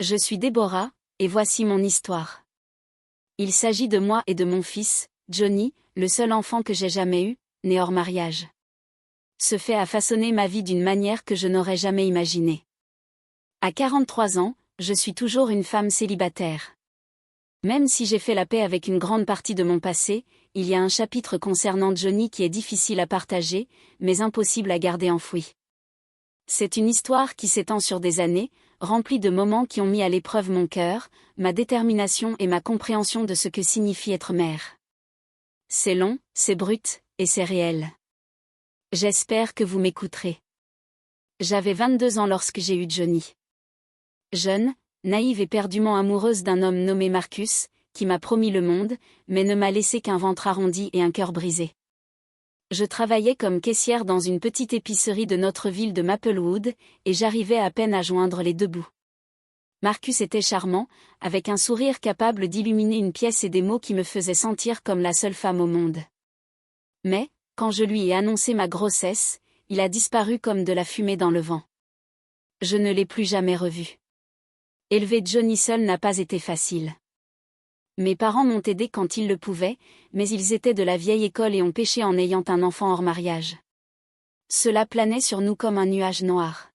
Je suis Déborah, et voici mon histoire. Il s'agit de moi et de mon fils, Johnny, le seul enfant que j'ai jamais eu, né hors mariage. Ce fait a façonné ma vie d'une manière que je n'aurais jamais imaginée. À 43 ans, je suis toujours une femme célibataire. Même si j'ai fait la paix avec une grande partie de mon passé, il y a un chapitre concernant Johnny qui est difficile à partager, mais impossible à garder enfoui. C'est une histoire qui s'étend sur des années, remplie de moments qui ont mis à l'épreuve mon cœur, ma détermination et ma compréhension de ce que signifie être mère. C'est long, c'est brut, et c'est réel. J'espère que vous m'écouterez. J'avais 22 ans lorsque j'ai eu Johnny. Jeune, naïve et perdument amoureuse d'un homme nommé Marcus, qui m'a promis le monde, mais ne m'a laissé qu'un ventre arrondi et un cœur brisé. Je travaillais comme caissière dans une petite épicerie de notre ville de Maplewood, et j'arrivais à peine à joindre les deux bouts. Marcus était charmant, avec un sourire capable d'illuminer une pièce et des mots qui me faisaient sentir comme la seule femme au monde. Mais, quand je lui ai annoncé ma grossesse, il a disparu comme de la fumée dans le vent. Je ne l'ai plus jamais revu. Élever Johnny seul n'a pas été facile. Mes parents m'ont aidé quand ils le pouvaient, mais ils étaient de la vieille école et ont péché en ayant un enfant hors mariage. Cela planait sur nous comme un nuage noir.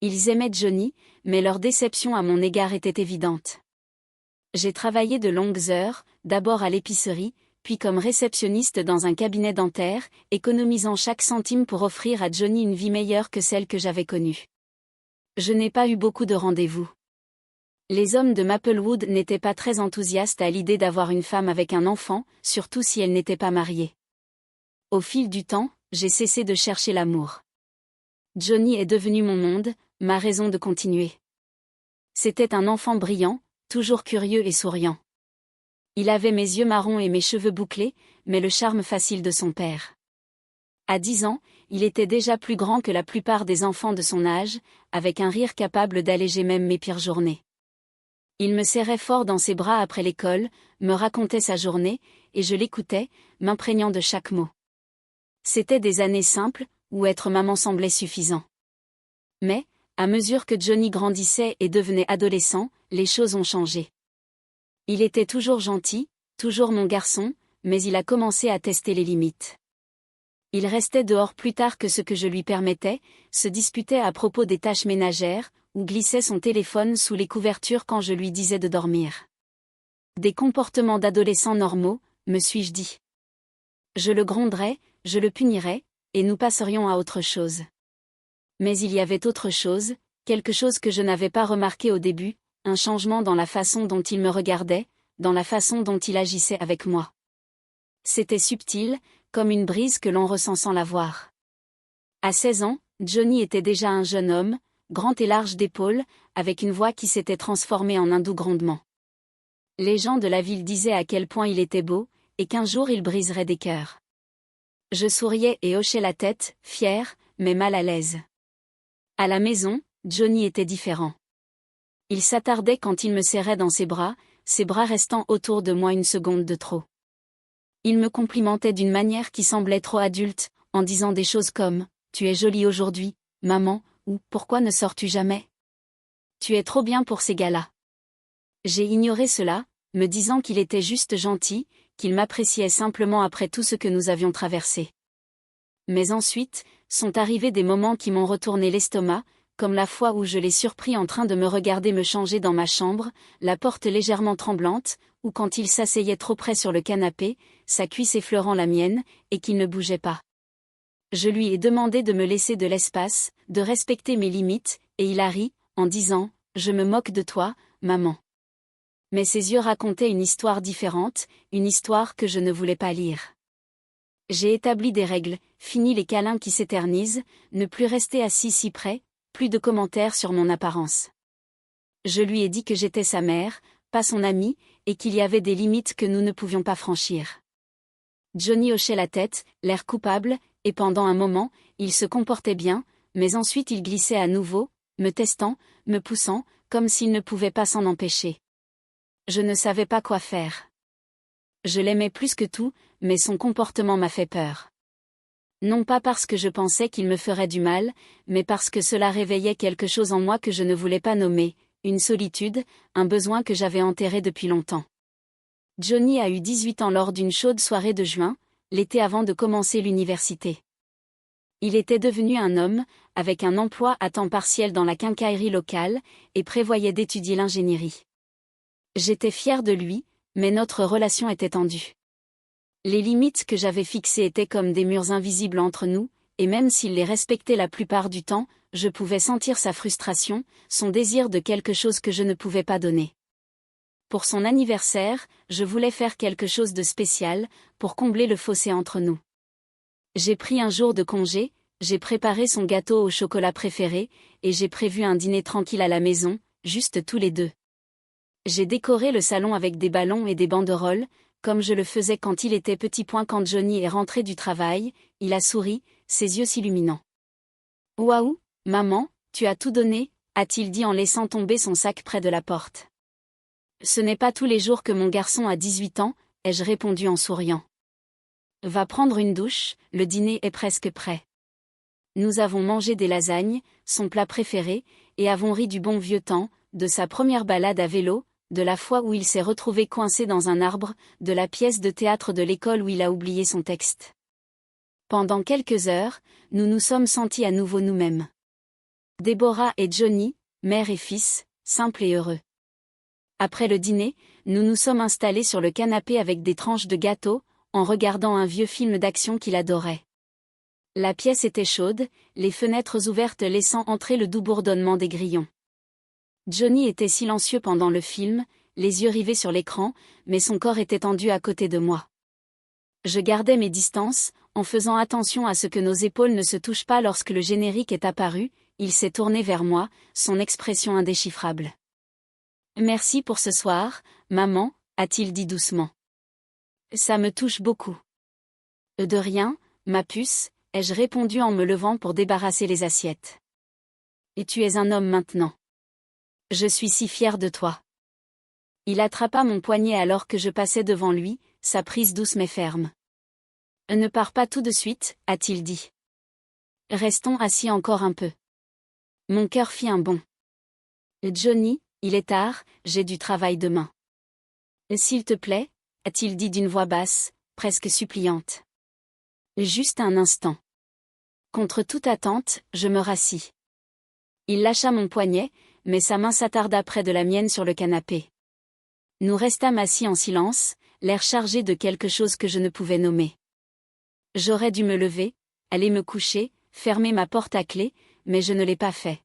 Ils aimaient Johnny, mais leur déception à mon égard était évidente. J'ai travaillé de longues heures, d'abord à l'épicerie, puis comme réceptionniste dans un cabinet dentaire, économisant chaque centime pour offrir à Johnny une vie meilleure que celle que j'avais connue. Je n'ai pas eu beaucoup de rendez-vous. Les hommes de Maplewood n'étaient pas très enthousiastes à l'idée d'avoir une femme avec un enfant, surtout si elle n'était pas mariée. Au fil du temps, j'ai cessé de chercher l'amour. Johnny est devenu mon monde, ma raison de continuer. C'était un enfant brillant, toujours curieux et souriant. Il avait mes yeux marrons et mes cheveux bouclés, mais le charme facile de son père. À 10 ans, il était déjà plus grand que la plupart des enfants de son âge, avec un rire capable d'alléger même mes pires journées. Il me serrait fort dans ses bras après l'école, me racontait sa journée, et je l'écoutais, m'imprégnant de chaque mot. C'était des années simples, où être maman semblait suffisant. Mais, à mesure que Johnny grandissait et devenait adolescent, les choses ont changé. Il était toujours gentil, toujours mon garçon, mais il a commencé à tester les limites. Il restait dehors plus tard que ce que je lui permettais, se disputait à propos des tâches ménagères, ou glissait son téléphone sous les couvertures quand je lui disais de dormir. Des comportements d'adolescents normaux, me suis-je dit. Je le gronderais, je le punirais, et nous passerions à autre chose. Mais il y avait autre chose, quelque chose que je n'avais pas remarqué au début, un changement dans la façon dont il me regardait, dans la façon dont il agissait avec moi. C'était subtil, comme une brise que l'on ressent sans la voir. À 16 ans, Johnny était déjà un jeune homme, grand et large d'épaules, avec une voix qui s'était transformée en un doux grondement. Les gens de la ville disaient à quel point il était beau, et qu'un jour il briserait des cœurs. Je souriais et hochais la tête, fier, mais mal à l'aise. À la maison, Johnny était différent. Il s'attardait quand il me serrait dans ses bras restant autour de moi une seconde de trop. Il me complimentait d'une manière qui semblait trop adulte, en disant des choses comme « Tu es jolie aujourd'hui, maman », ou « Pourquoi ne sors-tu jamais ? Tu es trop bien pour ces gars-là. » J'ai ignoré cela, me disant qu'il était juste gentil, qu'il m'appréciait simplement après tout ce que nous avions traversé. Mais ensuite, sont arrivés des moments qui m'ont retourné l'estomac, comme la fois où je l'ai surpris en train de me regarder me changer dans ma chambre, la porte légèrement tremblante, ou quand il s'asseyait trop près sur le canapé, sa cuisse effleurant la mienne, et qu'il ne bougeait pas. Je lui ai demandé de me laisser de l'espace, de respecter mes limites, et il a ri, en disant « Je me moque de toi, maman ». Mais ses yeux racontaient une histoire différente, une histoire que je ne voulais pas lire. J'ai établi des règles, fini les câlins qui s'éternisent, ne plus rester assis si près, plus de commentaires sur mon apparence. Je lui ai dit que j'étais sa mère, pas son amie, et qu'il y avait des limites que nous ne pouvions pas franchir. Johnny hochait la tête, l'air coupable, et pendant un moment, il se comportait bien, mais ensuite il glissait à nouveau, me testant, me poussant, comme s'il ne pouvait pas s'en empêcher. Je ne savais pas quoi faire. Je l'aimais plus que tout, mais son comportement m'a fait peur. Non pas parce que je pensais qu'il me ferait du mal, mais parce que cela réveillait quelque chose en moi que je ne voulais pas nommer, une solitude, un besoin que j'avais enterré depuis longtemps. Johnny a eu 18 ans lors d'une chaude soirée de juin, l'été avant de commencer l'université. Il était devenu un homme, avec un emploi à temps partiel dans la quincaillerie locale, et prévoyait d'étudier l'ingénierie. J'étais fière de lui, mais notre relation était tendue. Les limites que j'avais fixées étaient comme des murs invisibles entre nous, et même s'il les respectait la plupart du temps, je pouvais sentir sa frustration, son désir de quelque chose que je ne pouvais pas donner. Pour son anniversaire, je voulais faire quelque chose de spécial, pour combler le fossé entre nous. J'ai pris un jour de congé, j'ai préparé son gâteau au chocolat préféré, et j'ai prévu un dîner tranquille à la maison, juste tous les deux. J'ai décoré le salon avec des ballons et des banderoles, comme je le faisais quand il était petit. Quand Johnny est rentré du travail, il a souri, ses yeux s'illuminant. « Waouh, maman, tu as tout donné » a-t-il dit en laissant tomber son sac près de la porte. « Ce n'est pas tous les jours que mon garçon a 18 ans, ai-je répondu en souriant. « Va prendre une douche, le dîner est presque prêt. » Nous avons mangé des lasagnes, son plat préféré, et avons ri du bon vieux temps, de sa première balade à vélo, de la fois où il s'est retrouvé coincé dans un arbre, de la pièce de théâtre de l'école où il a oublié son texte. Pendant quelques heures, nous nous sommes sentis à nouveau nous-mêmes. Déborah et Johnny, mère et fils, simples et heureux. Après le dîner, nous nous sommes installés sur le canapé avec des tranches de gâteau, en regardant un vieux film d'action qu'il adorait. La pièce était chaude, les fenêtres ouvertes laissant entrer le doux bourdonnement des grillons. Johnny était silencieux pendant le film, les yeux rivés sur l'écran, mais son corps était tendu à côté de moi. Je gardais mes distances, en faisant attention à ce que nos épaules ne se touchent pas. Lorsque le générique est apparu, il s'est tourné vers moi, son expression indéchiffrable. « Merci pour ce soir, maman » a-t-il dit doucement. « Ça me touche beaucoup. »« De rien, ma puce » ai-je répondu en me levant pour débarrasser les assiettes. « Et tu es un homme maintenant. Je suis si fière de toi. » Il attrapa mon poignet alors que je passais devant lui, sa prise douce mais ferme. « Ne pars pas tout de suite » a-t-il dit. « Restons assis encore un peu. » Mon cœur fit un bond. « Johnny, il est tard, j'ai du travail demain. »« S'il te plaît » a-t-il dit d'une voix basse, presque suppliante. Juste un instant. Contre toute attente, je me rassis. Il lâcha mon poignet, mais sa main s'attarda près de la mienne sur le canapé. Nous restâmes assis en silence, l'air chargé de quelque chose que je ne pouvais nommer. J'aurais dû me lever, aller me coucher, fermer ma porte à clé, mais je ne l'ai pas fait.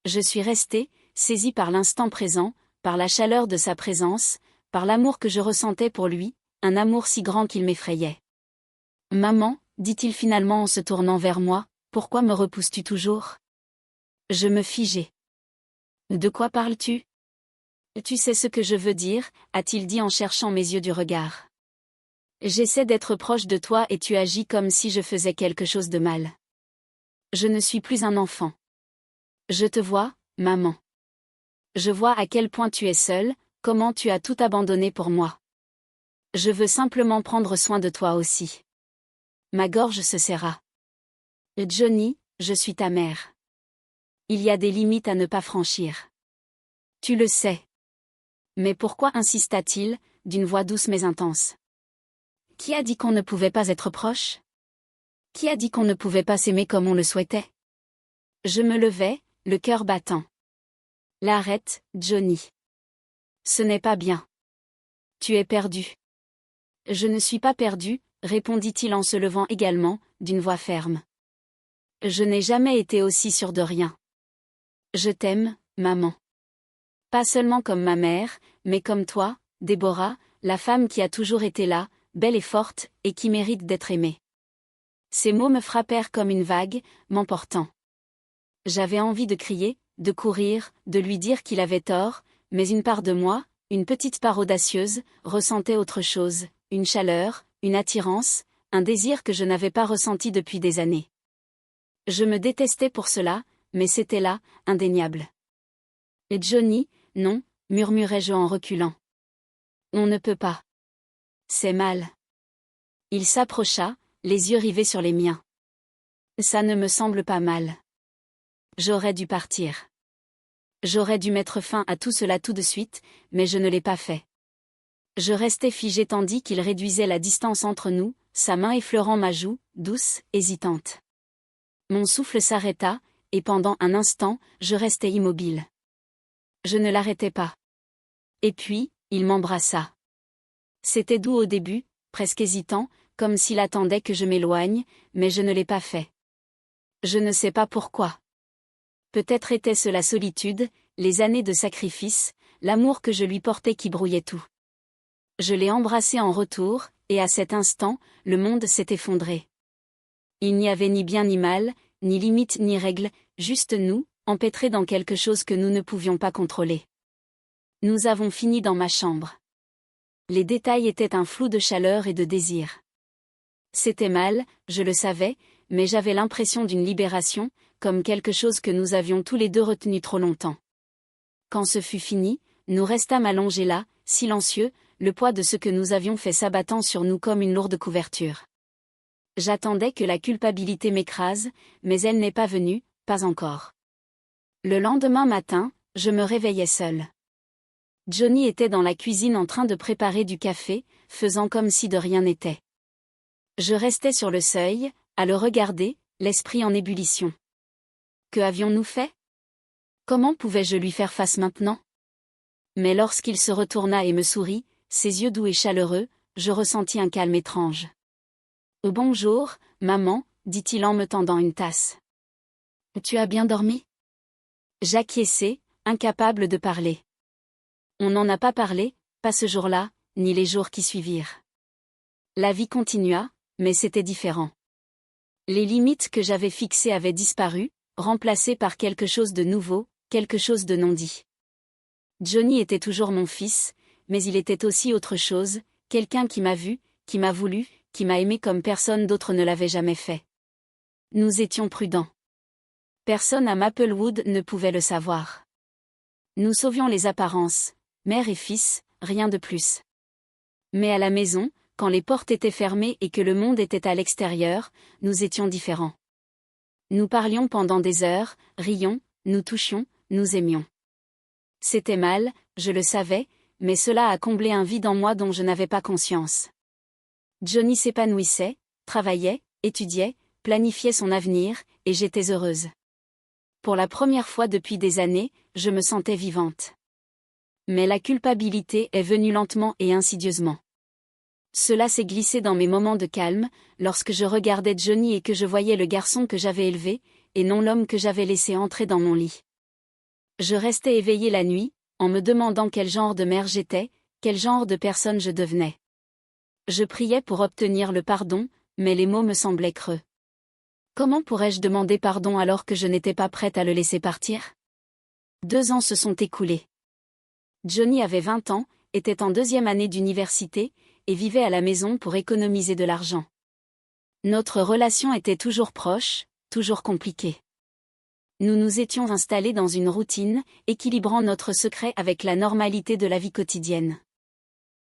Je suis restée, saisie par l'instant présent, par la chaleur de sa présence, par l'amour que je ressentais pour lui, un amour si grand qu'il m'effrayait. « Maman » dit-il finalement en se tournant vers moi, « pourquoi me repousses-tu toujours ?» Je me figeai. « De quoi parles-tu ? » Tu sais ce que je veux dire, a-t-il dit en cherchant mes yeux du regard. J'essaie d'être proche de toi et tu agis comme si je faisais quelque chose de mal. Je ne suis plus un enfant. Je te vois, maman. Je vois à quel point tu es seule, comment tu as tout abandonné pour moi. Je veux simplement prendre soin de toi aussi. Ma gorge se serra. Johnny, je suis ta mère. Il y a des limites à ne pas franchir. Tu le sais. Mais pourquoi insista-t-il, d'une voix douce mais intense? Qui a dit qu'on ne pouvait pas être proche? Qui a dit qu'on ne pouvait pas s'aimer comme on le souhaitait? Je me levai, le cœur battant. L'arrête, Johnny. Ce n'est pas bien. Tu es perdu. Je ne suis pas perdu, répondit-il en se levant également, d'une voix ferme. Je n'ai jamais été aussi sûr de rien. Je t'aime, maman. Pas seulement comme ma mère, mais comme toi, Déborah, la femme qui a toujours été là, belle et forte, et qui mérite d'être aimée. Ces mots me frappèrent comme une vague, m'emportant. J'avais envie de crier, de courir, de lui dire qu'il avait tort, mais une part de moi, une petite part audacieuse, ressentait autre chose, une chaleur, une attirance, un désir que je n'avais pas ressenti depuis des années. Je me détestais pour cela, mais c'était là, indéniable. Et Johnny, non, murmurai-je en reculant. On ne peut pas. C'est mal. Il s'approcha, les yeux rivés sur les miens. Ça ne me semble pas mal. J'aurais dû partir. J'aurais dû mettre fin à tout cela tout de suite, mais je ne l'ai pas fait. Je restais figée tandis qu'il réduisait la distance entre nous, sa main effleurant ma joue, douce, hésitante. Mon souffle s'arrêta, et pendant un instant, je restais immobile. Je ne l'arrêtais pas. Et puis, il m'embrassa. C'était doux au début, presque hésitant, comme s'il attendait que je m'éloigne, mais je ne l'ai pas fait. Je ne sais pas pourquoi. Peut-être était-ce la solitude, les années de sacrifice, l'amour que je lui portais qui brouillait tout. Je l'ai embrassé en retour, et à cet instant, le monde s'est effondré. Il n'y avait ni bien ni mal, ni limite ni règle, juste nous, empêtrés dans quelque chose que nous ne pouvions pas contrôler. Nous avons fini dans ma chambre. Les détails étaient un flou de chaleur et de désir. C'était mal, je le savais, mais j'avais l'impression d'une libération, comme quelque chose que nous avions tous les deux retenu trop longtemps. Quand ce fut fini, nous restâmes allongés là, silencieux, le poids de ce que nous avions fait s'abattant sur nous comme une lourde couverture. J'attendais que la culpabilité m'écrase, mais elle n'est pas venue, pas encore. Le lendemain matin, je me réveillais seule. Johnny était dans la cuisine en train de préparer du café, faisant comme si de rien n'était. Je restais sur le seuil, à le regarder, l'esprit en ébullition. Que avions-nous fait? Comment pouvais-je lui faire face maintenant? Mais lorsqu'il se retourna et me sourit, ses yeux doux et chaleureux, je ressentis un calme étrange. « Bonjour, maman, dit-il en me tendant une tasse. Tu as bien dormi? J'acquiesçai, incapable de parler. On n'en a pas parlé, pas ce jour-là, ni les jours qui suivirent. La vie continua, mais c'était différent. Les limites que j'avais fixées avaient disparu, remplacées par quelque chose de nouveau, quelque chose de non dit. Johnny était toujours mon fils, mais il était aussi autre chose, quelqu'un qui m'a vu, qui m'a voulu, qui m'a aimé comme personne d'autre ne l'avait jamais fait. Nous étions prudents. Personne à Maplewood ne pouvait le savoir. Nous sauvions les apparences, mère et fils, rien de plus. Mais à la maison, quand les portes étaient fermées et que le monde était à l'extérieur, nous étions différents. Nous parlions pendant des heures, rions, nous touchions, nous aimions. C'était mal, je le savais, mais cela a comblé un vide en moi dont je n'avais pas conscience. Johnny s'épanouissait, travaillait, étudiait, planifiait son avenir, et j'étais heureuse. Pour la première fois depuis des années, je me sentais vivante. Mais la culpabilité est venue lentement et insidieusement. Cela s'est glissé dans mes moments de calme, lorsque je regardais Johnny et que je voyais le garçon que j'avais élevé, et non l'homme que j'avais laissé entrer dans mon lit. Je restais éveillée la nuit, en me demandant quel genre de mère j'étais, quel genre de personne je devenais. Je priais pour obtenir le pardon, mais les mots me semblaient creux. Comment pourrais-je demander pardon alors que je n'étais pas prête à le laisser partir? 2 ans se sont écoulés. Johnny avait 20 ans, était en 2e année d'université, et vivait à la maison pour économiser de l'argent. Notre relation était toujours proche, toujours compliquée. Nous nous étions installés dans une routine, équilibrant notre secret avec la normalité de la vie quotidienne.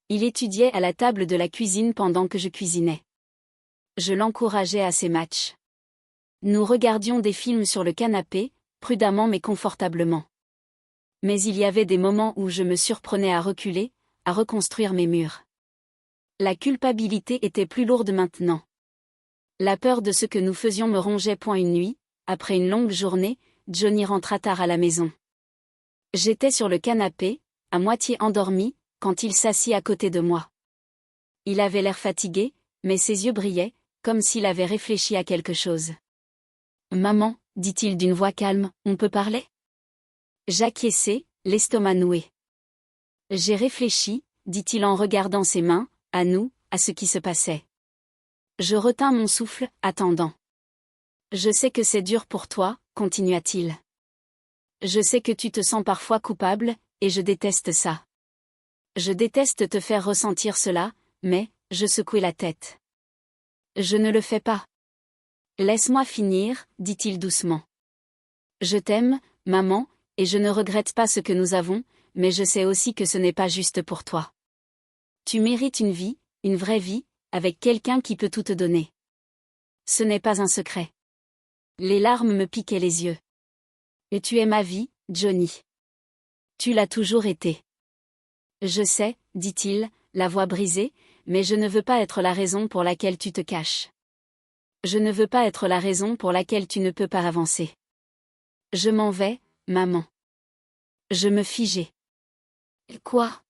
Il étudiait à la table de la cuisine pendant que je cuisinais. Je l'encourageais à ses matchs. Nous regardions des films sur le canapé, prudemment mais confortablement. Mais il y avait des moments où je me surprenais à reculer, à reconstruire mes murs. La culpabilité était plus lourde maintenant. La peur de ce que nous faisions me rongeait. Une nuit, après une longue journée, Johnny rentra tard à la maison. J'étais sur le canapé, à moitié endormie, quand il s'assit à côté de moi. Il avait l'air fatigué, mais ses yeux brillaient, comme s'il avait réfléchi à quelque chose. « Maman, dit-il d'une voix calme, on peut parler ?» J'acquiesçai, l'estomac noué. « J'ai réfléchi, dit-il en regardant ses mains, à nous, à ce qui se passait. Je retins mon souffle, attendant. Je sais que c'est dur pour toi, continua-t-il. Je sais que tu te sens parfois coupable, et je déteste ça. Je déteste te faire ressentir cela, mais, je secouai la tête. Je ne le fais pas. Laisse-moi finir, dit-il doucement. Je t'aime, maman, et je ne regrette pas ce que nous avons, mais je sais aussi que ce n'est pas juste pour toi. Tu mérites une vie, une vraie vie, avec quelqu'un qui peut tout te donner. Ce n'est pas un secret. Les larmes me piquaient les yeux. Et tu es ma vie, Johnny. Tu l'as toujours été. Je sais, dit-il, la voix brisée, mais je ne veux pas être la raison pour laquelle tu te caches. Je ne veux pas être la raison pour laquelle tu ne peux pas avancer. Je m'en vais, maman. Je me figeai. Quoi?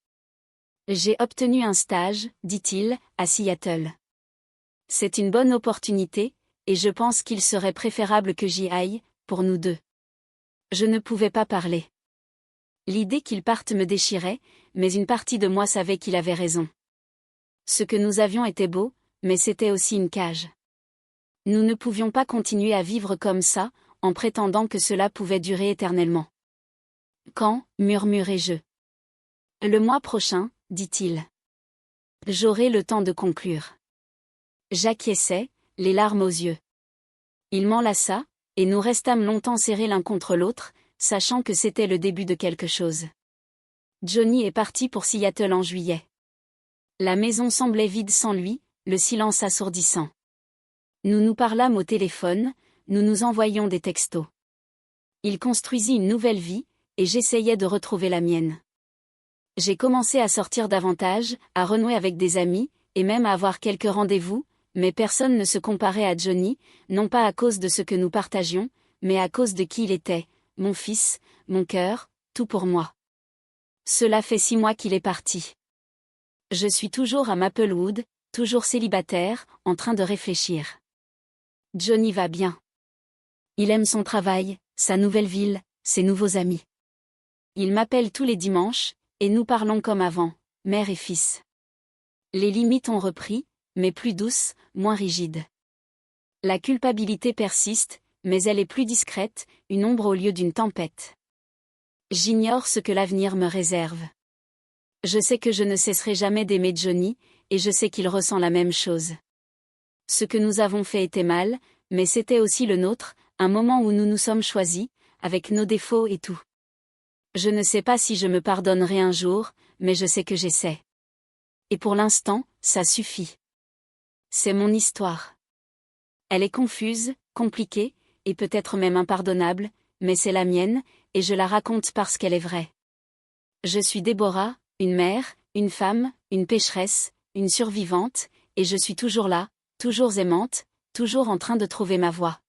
J'ai obtenu un stage, dit-il, à Seattle. C'est une bonne opportunité, et je pense qu'il serait préférable que j'y aille, pour nous deux. Je ne pouvais pas parler. L'idée qu'il parte me déchirait, mais une partie de moi savait qu'il avait raison. Ce que nous avions était beau, mais c'était aussi une cage. Nous ne pouvions pas continuer à vivre comme ça, en prétendant que cela pouvait durer éternellement. Quand, murmurai-je. Le mois prochain, dit-il. J'aurai le temps de conclure. J'acquiesçai, les larmes aux yeux. Il m'enlaça, et nous restâmes longtemps serrés l'un contre l'autre, sachant que c'était le début de quelque chose. Johnny est parti pour Seattle en juillet. La maison semblait vide sans lui, le silence assourdissant. Nous nous parlâmes au téléphone, nous nous envoyions des textos. Il construisit une nouvelle vie, et j'essayais de retrouver la mienne. J'ai commencé à sortir davantage, à renouer avec des amis, et même à avoir quelques rendez-vous, mais personne ne se comparait à Johnny, non pas à cause de ce que nous partagions, mais à cause de qui il était, mon fils, mon cœur, tout pour moi. Cela fait 6 mois qu'il est parti. Je suis toujours à Maplewood, toujours célibataire, en train de réfléchir. Johnny va bien. Il aime son travail, sa nouvelle ville, ses nouveaux amis. Il m'appelle tous les dimanches, et nous parlons comme avant, mère et fils. Les limites ont repris, mais plus douces, moins rigides. La culpabilité persiste, mais elle est plus discrète, une ombre au lieu d'une tempête. J'ignore ce que l'avenir me réserve. Je sais que je ne cesserai jamais d'aimer Johnny, et je sais qu'il ressent la même chose. Ce que nous avons fait était mal, mais c'était aussi le nôtre, un moment où nous nous sommes choisis, avec nos défauts et tout. Je ne sais pas si je me pardonnerai un jour, mais je sais que j'essaie. Et pour l'instant, ça suffit. C'est mon histoire. Elle est confuse, compliquée, et peut-être même impardonnable, mais c'est la mienne, et je la raconte parce qu'elle est vraie. Je suis Déborah, une mère, une femme, une pécheresse, une survivante, et je suis toujours là, toujours aimante, toujours en train de trouver ma voie.